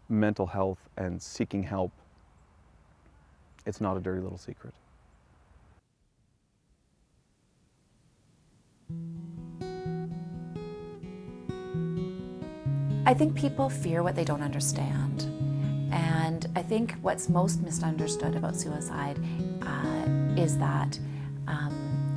mental health and seeking help, it's not a dirty little secret. I think people fear what they don't understand. And I think what's most misunderstood about suicide is that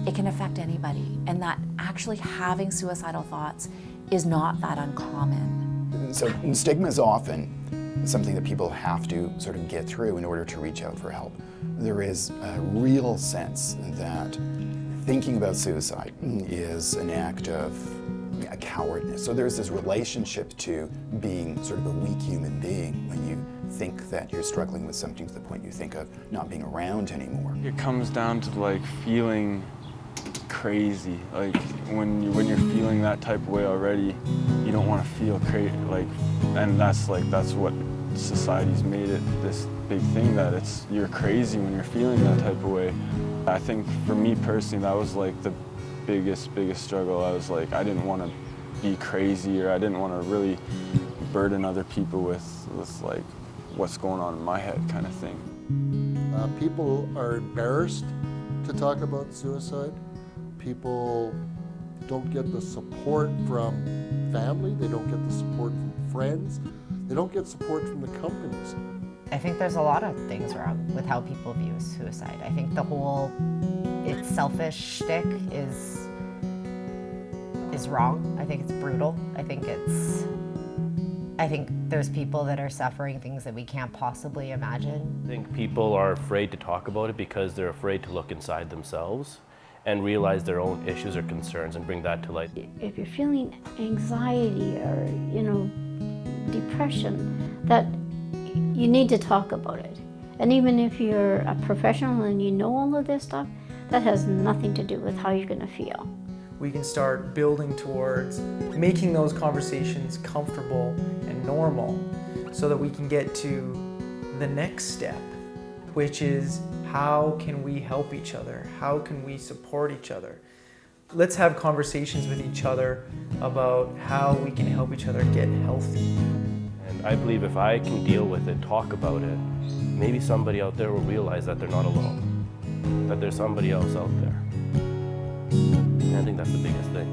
it can affect anybody, and that actually having suicidal thoughts is not that uncommon. So stigma is often something that people have to sort of get through in order to reach out for help. There is a real sense that thinking about suicide is an act of a cowardness. So there's this relationship to being sort of a weak human being when you think that you're struggling with something to the point you think of not being around anymore. It comes down to like feeling crazy. Like when you're feeling that type of way already, you don't want to feel crazy. Like, and that's what society's made it this big thing, that you're crazy when you're feeling that type of way. I think for me personally, that was like the biggest struggle. I was like, I didn't want to be crazy, or I didn't want to really burden other people with like what's going on in my head kind of thing. People are embarrassed to talk about suicide. People don't get the support from family, they don't get the support from friends, they don't get support from the companies. I think there's a lot of things wrong with how people view suicide. I think the whole it's selfish shtick is wrong. I think it's brutal. I think there's people that are suffering things that we can't possibly imagine. I think people are afraid to talk about it because they're afraid to look inside themselves and realize their own issues or concerns and bring that to light. If you're feeling anxiety or, depression, that you need to talk about it. And even if you're a professional and you know all of this stuff, that has nothing to do with how you're going to feel. We can start building towards making those conversations comfortable and normal so that we can get to the next step, which is how can we help each other? How can we support each other? Let's have conversations with each other about how we can help each other get healthy. And I believe if I can deal with it, talk about it, maybe somebody out there will realize that they're not alone, that there's somebody else out there. And I think that's the biggest thing.